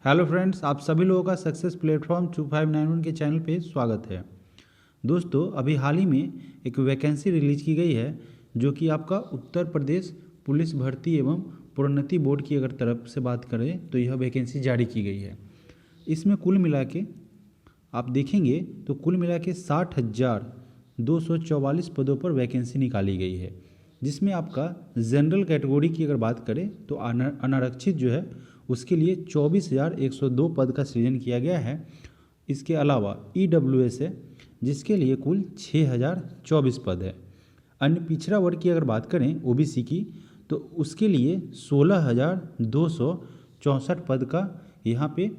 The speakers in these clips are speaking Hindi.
हेलो फ्रेंड्स, आप सभी लोगों का सक्सेस प्लेटफॉर्म 2591 के चैनल पे स्वागत है। दोस्तों, अभी हाल ही में एक वैकेंसी रिलीज की गई है जो कि आपका उत्तर प्रदेश पुलिस भर्ती एवं प्रोन्नति बोर्ड की अगर तरफ से बात करें तो यह वैकेंसी जारी की गई है। इसमें कुल मिला के आप देखेंगे तो कुल मिला के 60,244 पदों पर वैकेंसी निकाली गई है, जिसमें आपका जनरल कैटेगरी की अगर बात करें तो अनारक्षित जो है उसके लिए 24,102 पद का सृजन किया गया है। इसके अलावा EWS है जिसके लिए कुल 6,024 पद है। अन्य पिछड़ा वर्ग की अगर बात करें OBC की तो उसके लिए 16,264 पद का यहाँ पे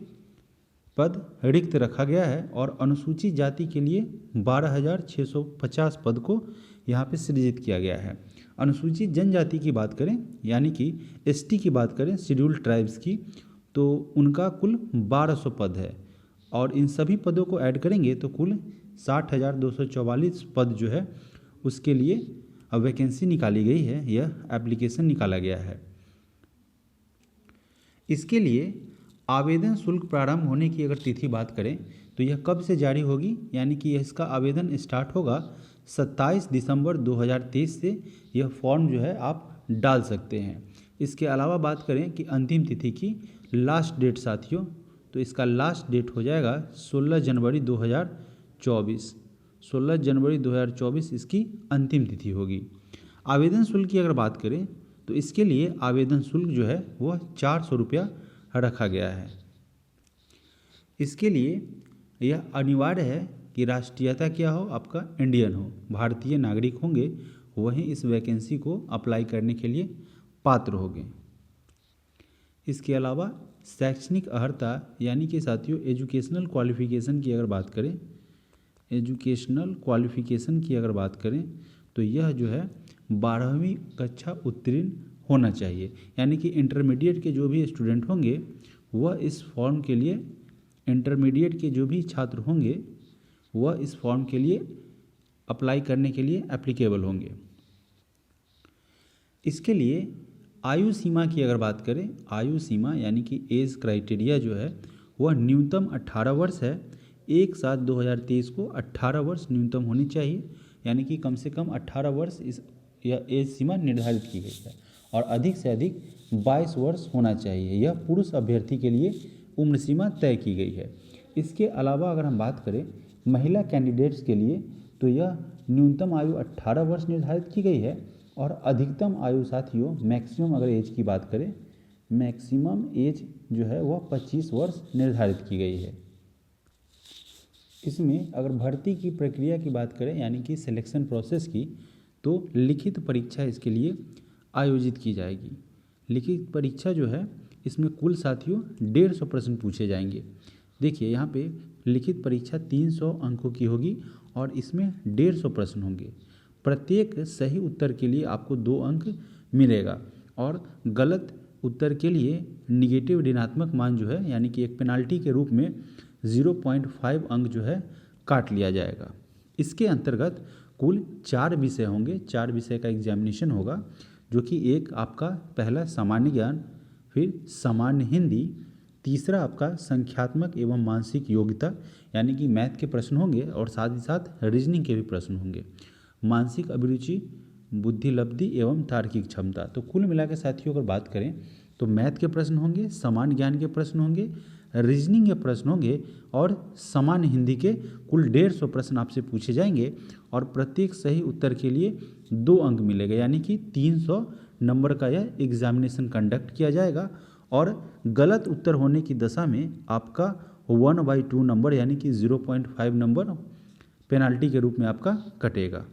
पद रिक्त रखा गया है और अनुसूचित जाति के लिए 12,650 पद को यहाँ पे सृजित किया गया है। अनुसूचित जनजाति की बात करें यानी कि ST की बात करें, शेड्यूल्ड ट्राइब्स की, तो उनका कुल 1200 पद है और इन सभी पदों को ऐड करेंगे तो कुल 60,244 पद जो है उसके लिए अब वैकेंसी निकाली गई है, यह एप्लीकेशन निकाला गया है। इसके लिए आवेदन शुल्क प्रारंभ होने की अगर तिथि बात करें तो यह कब से जारी होगी, यानी कि इसका आवेदन स्टार्ट होगा 27 दिसंबर 2023 से यह फॉर्म जो है आप डाल सकते हैं। इसके अलावा बात करें कि अंतिम तिथि की लास्ट डेट साथियों, तो इसका लास्ट डेट हो जाएगा 16 जनवरी 2024। 16 जनवरी 2024 इसकी अंतिम तिथि होगी। आवेदन शुल्क की अगर बात करें तो इसके लिए आवेदन शुल्क जो है वह 400 रुपया रखा गया है। इसके लिए यह अनिवार्य है कि राष्ट्रीयता क्या हो, आपका इंडियन हो, भारतीय नागरिक होंगे, वहीं इस वैकेंसी को अप्लाई करने के लिए पात्र होंगे। इसके अलावा शैक्षणिक अर्हता यानी कि साथियों एजुकेशनल क्वालिफिकेशन की अगर बात करें, एजुकेशनल क्वालिफिकेशन की अगर बात करें तो यह जो है 12वीं कक्षा उत्तीर्ण होना चाहिए, यानी कि इंटरमीडिएट के जो भी स्टूडेंट होंगे वह इस फॉर्म के लिए, इंटरमीडिएट के जो भी छात्र होंगे वह इस फॉर्म के लिए अप्लाई करने के लिए एप्लीकेबल होंगे। इसके लिए आयु सीमा की अगर बात करें, आयु सीमा यानी कि एज क्राइटेरिया जो है वह न्यूनतम 18 वर्ष है। 1/7/2023 को 18 वर्ष न्यूनतम होनी चाहिए, यानी कि कम से कम 18 वर्ष इस यह एज सीमा निर्धारित की गई है और अधिक से अधिक 22 वर्ष होना चाहिए। यह पुरुष अभ्यर्थी के लिए उम्र सीमा तय की गई है। इसके अलावा अगर हम बात करें महिला कैंडिडेट्स के लिए तो यह न्यूनतम आयु 18 वर्ष निर्धारित की गई है और अधिकतम आयु साथियों मैक्सिमम अगर एज की बात करें, मैक्सिमम एज जो है वह 25 वर्ष निर्धारित की गई है। इसमें अगर भर्ती की प्रक्रिया की बात करें यानी कि सिलेक्शन प्रोसेस की, तो लिखित परीक्षा इसके लिए आयोजित की जाएगी। लिखित परीक्षा जो है इसमें कुल साथियों 150 प्रश्न पूछे जाएंगे। देखिए यहाँ पे लिखित परीक्षा 300 अंकों की होगी और इसमें 150 प्रश्न होंगे। प्रत्येक सही उत्तर के लिए आपको 2 अंक मिलेगा और गलत उत्तर के लिए निगेटिव ऋणात्मक मान जो है यानी कि एक पेनाल्टी के रूप में 0.5 अंक जो है काट लिया जाएगा। इसके अंतर्गत कुल 4 विषय होंगे, 4 विषय का एग्जामिनेशन होगा, जो कि एक आपका पहला सामान्य ज्ञान, फिर सामान्य हिंदी, तीसरा आपका संख्यात्मक एवं मानसिक योग्यता यानी कि मैथ के प्रश्न होंगे और साथ ही साथ रीजनिंग के भी प्रश्न होंगे, मानसिक अभिरुचि, बुद्धिलब्धि एवं तार्किक क्षमता। तो कुल मिला के साथियों अगर बात करें तो मैथ के प्रश्न होंगे, सामान्य ज्ञान के प्रश्न होंगे, रीजनिंग के प्रश्न होंगे और सामान्य हिंदी के कुल 150 प्रश्न आपसे पूछे जाएंगे और प्रत्येक सही उत्तर के लिए 2 अंक मिलेगा, यानी कि 300 नंबर का यह एग्जामिनेशन कंडक्ट किया जाएगा और गलत उत्तर होने की दशा में आपका 1/2 नंबर यानी कि 0.5 नंबर पेनाल्टी के रूप में आपका कटेगा।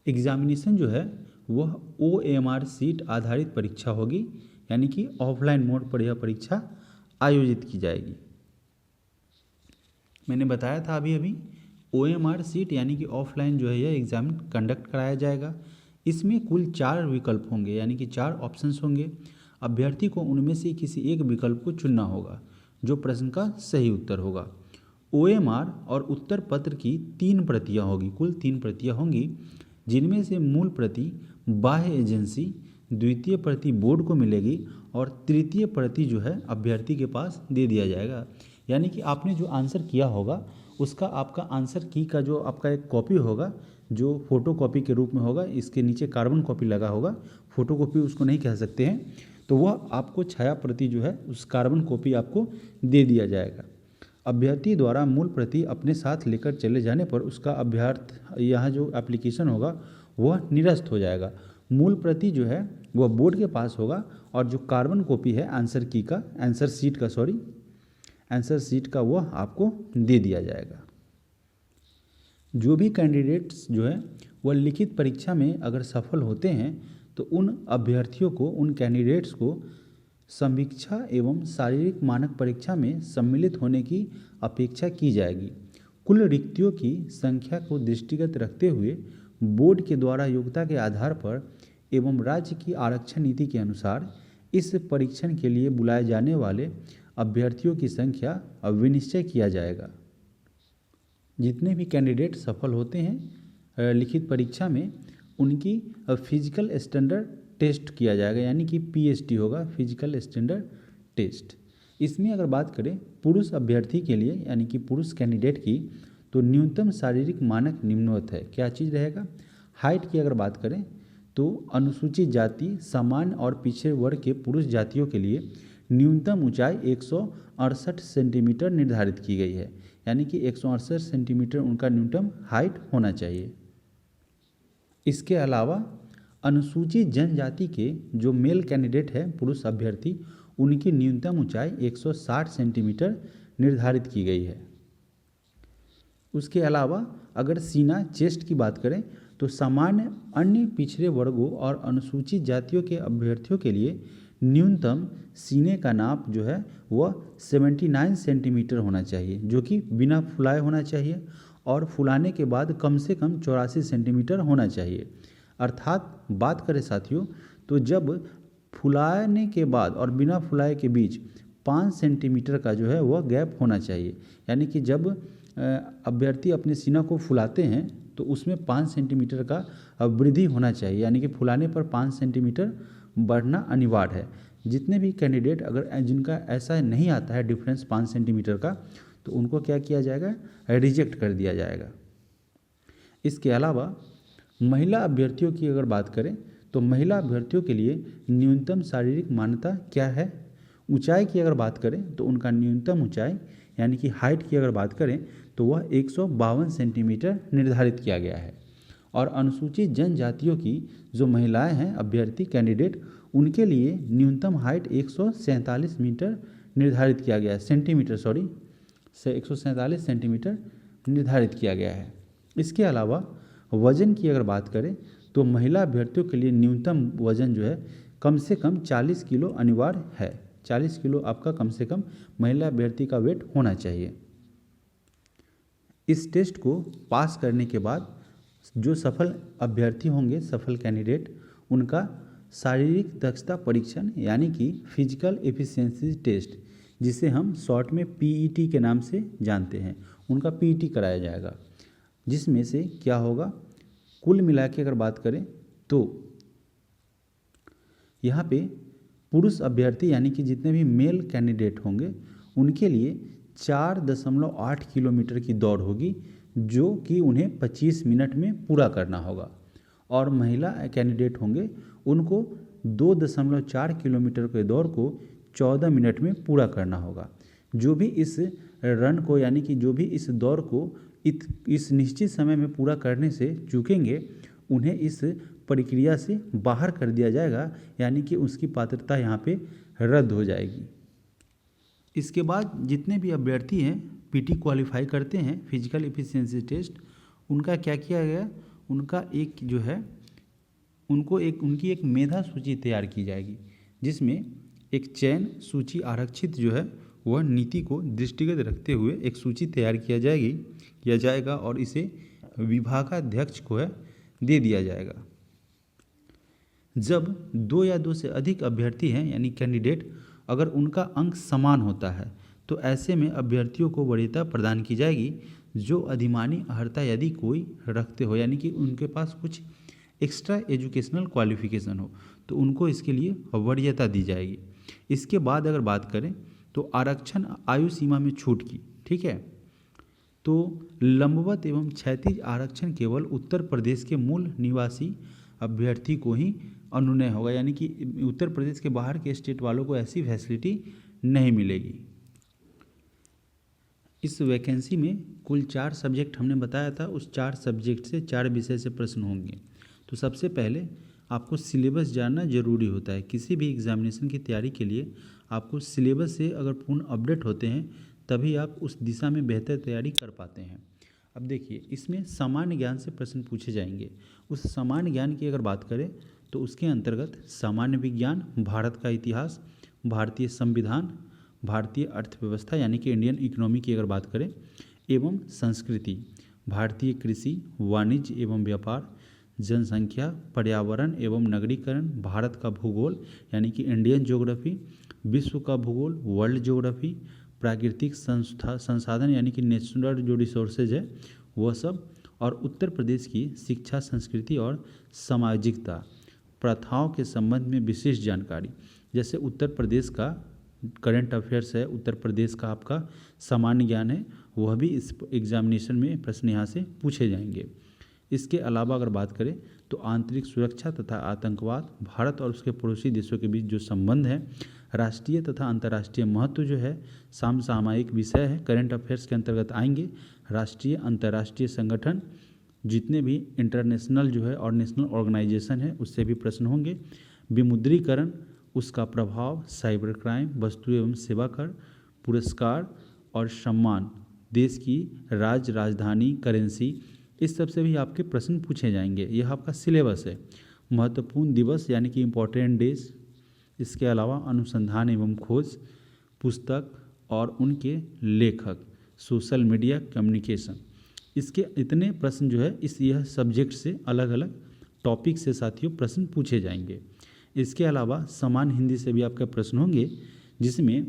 एग्जामिनेशन जो है वह OMR सीट आधारित परीक्षा होगी, यानी कि ऑफलाइन मोड पर यह परीक्षा आयोजित की जाएगी। मैंने बताया था अभी OMR सीट यानी कि ऑफलाइन जो है यह एग्ज़ाम कंडक्ट कराया जाएगा। इसमें कुल 4 विकल्प होंगे, यानी कि 4 ऑप्शंस होंगे। अभ्यर्थी को उनमें से किसी एक विकल्प को चुनना होगा जो प्रश्न का सही उत्तर होगा। OMR और उत्तर पत्र की 3 प्रतियाँ होगी, कुल 3 प्रतियाँ होंगी, जिनमें से मूल प्रति बाह्य एजेंसी, द्वितीय प्रति बोर्ड को मिलेगी और तृतीय प्रति जो है अभ्यर्थी के पास दे दिया जाएगा। यानी कि आपने जो आंसर किया होगा उसका आपका आंसर की का जो आपका एक कॉपी होगा, जो फोटो कॉपी के रूप में होगा, इसके नीचे कार्बन कॉपी लगा होगा, फोटो कॉपी उसको नहीं कह सकते हैं, तो वह आपको छाया प्रति जो है उस कार्बन कॉपी आपको दे दिया जाएगा। अभ्यर्थी द्वारा मूल प्रति अपने साथ लेकर चले जाने पर उसका अभ्यर्थ यहाँ जो एप्लीकेशन होगा वह निरस्त हो जाएगा। मूल प्रति जो है वह बोर्ड के पास होगा और जो कार्बन कॉपी है आंसर शीट का वह आपको दे दिया जाएगा। जो भी कैंडिडेट्स जो है वह लिखित परीक्षा में अगर सफल होते हैं तो उन अभ्यर्थियों को, उन कैंडिडेट्स को समीक्षा एवं शारीरिक मानक परीक्षा में सम्मिलित होने की अपेक्षा की जाएगी। कुल रिक्तियों की संख्या को दृष्टिगत रखते हुए बोर्ड के द्वारा योग्यता के आधार पर एवं राज्य की आरक्षण नीति के अनुसार इस परीक्षण के लिए बुलाए जाने वाले अभ्यर्थियों की संख्या विनिश्चय किया जाएगा। जितने भी कैंडिडेट सफल होते हैं लिखित परीक्षा में उनकी फिजिकल स्टैंडर्ड टेस्ट किया जाएगा, यानी कि पीएसटी होगा, फिजिकल स्टैंडर्ड टेस्ट। इसमें अगर बात करें पुरुष अभ्यर्थी के लिए यानी कि पुरुष कैंडिडेट की, तो न्यूनतम शारीरिक मानक निम्नवत है। क्या चीज़ रहेगा? हाइट की अगर बात करें तो अनुसूचित जाति, सामान्य और पिछड़े वर्ग के पुरुष जातियों के लिए न्यूनतम ऊंचाई 168 सेंटीमीटर निर्धारित की गई है, यानी कि 168 सेंटीमीटर उनका न्यूनतम हाइट होना चाहिए। इसके अलावा अनुसूचित जनजाति के जो मेल कैंडिडेट है पुरुष अभ्यर्थी, उनकी न्यूनतम ऊंचाई 160 सेंटीमीटर निर्धारित की गई है। उसके अलावा अगर सीना, चेस्ट की बात करें तो सामान्य, अन्य पिछड़े वर्गों और अनुसूचित जातियों के अभ्यर्थियों के लिए न्यूनतम सीने का नाप जो है वह 79 सेंटीमीटर होना चाहिए, जो कि बिना फुलाए होना चाहिए और फुलाने के बाद कम से कम 84 सेंटीमीटर होना चाहिए। अर्थात बात करें साथियों तो जब फुलाने के बाद और बिना फुलाए के बीच 5 सेंटीमीटर का जो है वह गैप होना चाहिए, यानी कि जब अभ्यर्थी अपने सीना को फुलाते हैं तो उसमें 5 सेंटीमीटर का वृद्धि होना चाहिए, यानी कि फुलाने पर 5 सेंटीमीटर बढ़ना अनिवार्य है। जितने भी कैंडिडेट अगर जिनका ऐसा नहीं आता है डिफरेंस 5 सेंटीमीटर का, तो उनको क्या किया जाएगा? रिजेक्ट कर दिया जाएगा। इसके अलावा महिला अभ्यर्थियों की अगर बात करें तो महिला अभ्यर्थियों के लिए न्यूनतम शारीरिक मान्यता क्या है? ऊंचाई की अगर बात करें तो उनका न्यूनतम ऊंचाई यानी कि हाइट की अगर बात करें तो वह 152 सेंटीमीटर निर्धारित किया गया है। और अनुसूचित जनजातियों की जो महिलाएं हैं अभ्यर्थी कैंडिडेट, उनके लिए न्यूनतम हाइट 147 मीटर निर्धारित किया गया है, 147 सेंटीमीटर निर्धारित किया गया है। इसके अलावा वजन की अगर बात करें तो महिला अभ्यर्थियों के लिए न्यूनतम वजन जो है कम से कम 40 किलो अनिवार्य है। 40 किलो आपका कम से कम महिला अभ्यर्थी का वेट होना चाहिए। इस टेस्ट को पास करने के बाद जो सफल अभ्यर्थी होंगे, सफल कैंडिडेट, उनका शारीरिक दक्षता परीक्षण यानी कि फिजिकल एफिशिएंसी टेस्ट, जिसे हम शॉर्ट में पीईटी के नाम से जानते हैं, उनका पीईटी कराया जाएगा। जिसमें से क्या होगा, कुल मिला के अगर बात करें तो यहाँ पे पुरुष अभ्यर्थी यानी कि जितने भी मेल कैंडिडेट होंगे उनके लिए 4.8 किलोमीटर की दौड़ होगी, जो कि उन्हें 25 मिनट में पूरा करना होगा। और महिला कैंडिडेट होंगे उनको 2.4 किलोमीटर के दौड़ को 14 मिनट में पूरा करना होगा। जो भी इस रन को यानी कि जो भी इस दौड़ को इस निश्चित समय में पूरा करने से चूकेंगे, उन्हें इस प्रक्रिया से बाहर कर दिया जाएगा, यानी कि उसकी पात्रता यहाँ पे रद्द हो जाएगी। इसके बाद जितने भी अभ्यर्थी हैं पीटी क्वालिफाई करते हैं फिजिकल एफिशिएंसी टेस्ट, उनका क्या किया गया, उनका एक जो है उनकी एक मेधा सूची तैयार की जाएगी, जिसमें एक चयन सूची आरक्षित जो है वह नीति को दृष्टिगत रखते हुए एक सूची तैयार किया जाएगा और इसे विभागाध्यक्ष को है दे दिया जाएगा। जब 2 या 2 से अधिक अभ्यर्थी हैं यानी कैंडिडेट, अगर उनका अंक समान होता है तो ऐसे में अभ्यर्थियों को वरीयता प्रदान की जाएगी। जो अधिमानी अर्हता यदि कोई रखते हो यानी कि उनके पास कुछ एक्स्ट्रा एजुकेशनल क्वालिफिकेशन हो तो उनको इसके लिए वरीयता दी जाएगी। इसके बाद अगर बात करें तो आरक्षण आयु सीमा में छूट की, ठीक है। तो लंबवत एवं क्षैतिज आरक्षण केवल उत्तर प्रदेश के मूल निवासी अभ्यर्थी को ही अनुनय होगा, यानी कि उत्तर प्रदेश के बाहर के स्टेट वालों को ऐसी फैसिलिटी नहीं मिलेगी। इस वैकेंसी में कुल 4 सब्जेक्ट हमने बताया था, उस 4 सब्जेक्ट से 4 विषय से प्रश्न होंगे। तो सबसे पहले आपको सिलेबस जानना जरूरी होता है। किसी भी एग्जामिनेशन की तैयारी के लिए आपको सिलेबस से अगर पूर्ण अपडेट होते हैं तभी आप उस दिशा में बेहतर तैयारी कर पाते हैं। अब देखिए, इसमें सामान्य ज्ञान से प्रश्न पूछे जाएंगे। उस सामान्य ज्ञान की अगर बात करें तो उसके अंतर्गत सामान्य विज्ञान, भारत का इतिहास, भारतीय संविधान, भारतीय अर्थव्यवस्था यानी कि इंडियन इकोनॉमी की अगर बात करें, एवं संस्कृति, भारतीय कृषि, वाणिज्य एवं व्यापार, जनसंख्या, पर्यावरण एवं नगरीकरण, भारत का भूगोल यानी कि इंडियन ज्योग्राफी, विश्व का भूगोल, वर्ल्ड ज्योग्राफी, प्राकृतिक संसाधन यानी कि नेचुरल जो रिसोर्सेज है वह सब, और उत्तर प्रदेश की शिक्षा, संस्कृति और सामाजिकता प्रथाओं के संबंध में विशेष जानकारी। जैसे उत्तर प्रदेश का करंट अफेयर्स है, उत्तर प्रदेश का आपका सामान्य ज्ञान है, वह भी इस एग्जामिनेशन में प्रश्न यहाँ से पूछे जाएंगे। इसके अलावा अगर बात करें तो आंतरिक सुरक्षा तथा आतंकवाद, भारत और उसके पड़ोसी देशों के बीच जो संबंध है, राष्ट्रीय तथा अंतर्राष्ट्रीय महत्व जो है, समसामयिक विषय है, करंट अफेयर्स के अंतर्गत आएंगे। राष्ट्रीय अंतर्राष्ट्रीय संगठन, जितने भी इंटरनेशनल जो है और नेशनल ऑर्गेनाइजेशन है उससे भी प्रश्न होंगे। विमुद्रीकरण, उसका प्रभाव, साइबर क्राइम, वस्तु एवं सेवा कर, पुरस्कार और सम्मान, देश की राजधानी, करेंसी, इस सब से भी आपके प्रश्न पूछे जाएंगे। यह आपका सिलेबस है। महत्वपूर्ण दिवस यानी कि इम्पोर्टेंट डेज, इसके अलावा अनुसंधान एवं खोज, पुस्तक और उनके लेखक, सोशल मीडिया, कम्युनिकेशन, इसके इतने प्रश्न जो है यह सब्जेक्ट से अलग अलग टॉपिक से साथियों प्रश्न पूछे जाएंगे। इसके अलावा समान हिंदी से भी आपके प्रश्न होंगे, जिसमें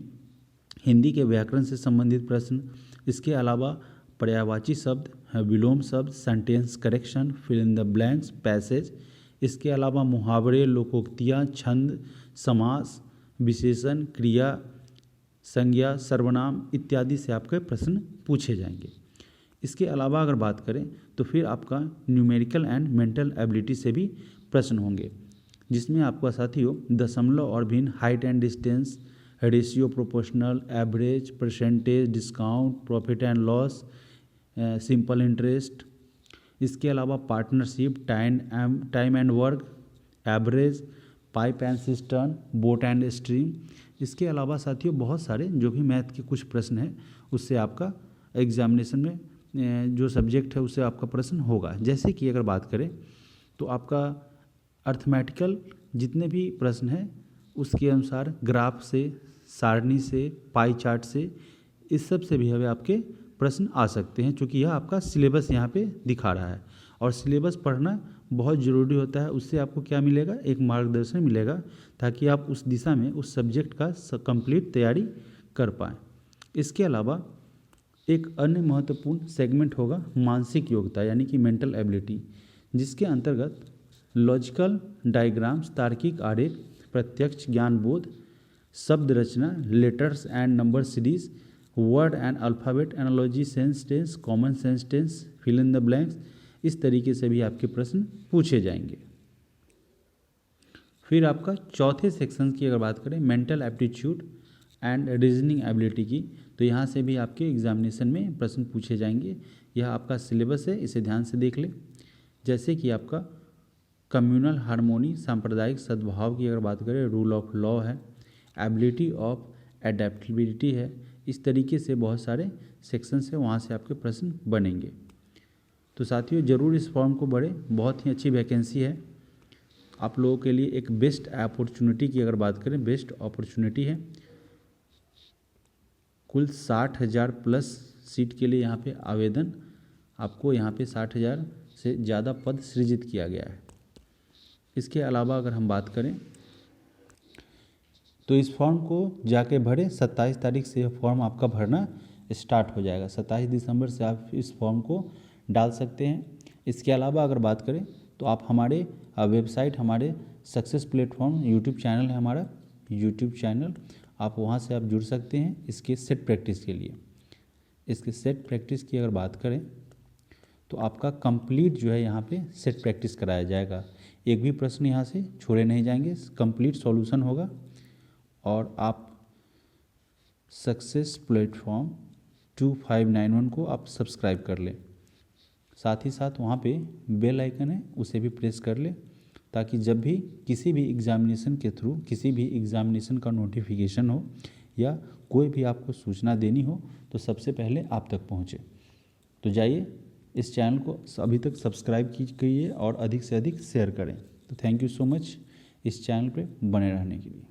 हिंदी के व्याकरण से संबंधित प्रश्न, इसके अलावा पर्यायवाची शब्द, विलोम शब्द, sentence correction, fill in the blanks, passage, इसके अलावा मुहावरे, लोकोक्तियाँ, छंद, समास, विशेषण, क्रिया, संज्ञा, सर्वनाम इत्यादि से आपके प्रश्न पूछे जाएंगे। इसके अलावा अगर बात करें तो फिर आपका न्यूमेरिकल एंड मेंटल एबिलिटी से भी प्रश्न होंगे, जिसमें आपका साथियों दशमलव और भिन्न, height and distance, ratio, proportional, average, percentage, discount, profit and loss, simple interest, इसके अलावा partnership, time and work, average, pipe and cistern, boat and stream, इसके अलावा साथियों बहुत सारे जो भी मैथ के कुछ प्रश्न हैं उससे आपका एग्जामिनेशन में जो सब्जेक्ट है उससे आपका प्रश्न होगा। जैसे कि अगर बात करें तो आपका अर्थमेटिकल जितने भी प्रश्न हैं उसके अनुसार ग्राफ से, सारणी से, पाई चार्ट से, इस सब से भी हमें आपके प्रश्न आ सकते हैं, क्योंकि यह आपका सिलेबस यहाँ पे दिखा रहा है। और सिलेबस पढ़ना बहुत ज़रूरी होता है, उससे आपको क्या मिलेगा, एक मार्गदर्शन मिलेगा, ताकि आप उस दिशा में उस सब्जेक्ट का कंप्लीट तैयारी कर पाएँ। इसके अलावा एक अन्य महत्वपूर्ण सेगमेंट होगा मानसिक योग्यता यानी कि मेंटल एबिलिटी, जिसके अंतर्गत लॉजिकल डायग्राम्स, तार्किक आरेख, प्रत्यक्ष ज्ञान बोध, शब्द रचना, letters and number series, word and alphabet analogy, sense tense, common sense tense, fill in the blanks, इस तरीके से भी आपके प्रश्न पूछे जाएंगे। फिर आपका चौथे सेक्शन की अगर बात करें mental aptitude and reasoning ability की, तो यहाँ से भी आपके एग्जामिनेशन में प्रश्न पूछे जाएंगे। यह आपका सिलेबस है, इसे ध्यान से देख लें। जैसे कि आपका कम्युनल हार्मोनी, सांप्रदायिक सद्भाव की अगर बात करें, रूल ऑफ लॉ है, एबिलिटी ऑफ एडेप्टेबिलिटी है, इस तरीके से बहुत सारे सेक्शन है, वहाँ से आपके प्रश्न बनेंगे। तो साथियों ज़रूर इस फॉर्म को भरें, बहुत ही अच्छी वैकेंसी है आप लोगों के लिए। एक बेस्ट अपॉर्चुनिटी की अगर बात करें, बेस्ट अपॉर्चुनिटी है। कुल 60,000 प्लस सीट के लिए यहाँ पे आवेदन, आपको यहाँ पे 60,000 से ज़्यादा पद सृजित किया गया है। इसके अलावा अगर हम बात करें तो इस फॉर्म को जाके भरें, 27 तारीख से यह फॉर्म आपका भरना स्टार्ट हो जाएगा। 27 दिसंबर से आप इस फॉर्म को डाल सकते हैं। इसके अलावा अगर बात करें तो आप हमारे वेबसाइट, हमारे सक्सेस प्लेटफॉर्म यूट्यूब चैनल है हमारा, यूट्यूब चैनल, आप वहाँ से आप जुड़ सकते हैं इसके सेट प्रैक्टिस के लिए। इसके सेट प्रैक्टिस की अगर बात करें तो आपका कंप्लीट जो है यहाँ पे सेट प्रैक्टिस कराया जाएगा। एक भी प्रश्न यहाँ से छोड़े नहीं जाएंगे, कंप्लीट सॉल्यूशन होगा और आप सक्सेस प्लेटफॉर्म 2591 को आप सब्सक्राइब कर लें। साथ ही साथ वहाँ पे बेल आइकन है, उसे भी प्रेस कर लें ताकि जब भी किसी भी एग्ज़ामिनेशन के थ्रू किसी भी एग्ज़ामिनेशन का नोटिफिकेशन हो या कोई भी आपको सूचना देनी हो तो सबसे पहले आप तक पहुँचे। तो जाइए इस चैनल को अभी तक सब्सक्राइब कीजिए और अधिक से अधिक शेयर करें। तो थैंक यू सो मच इस चैनल पे बने रहने के लिए।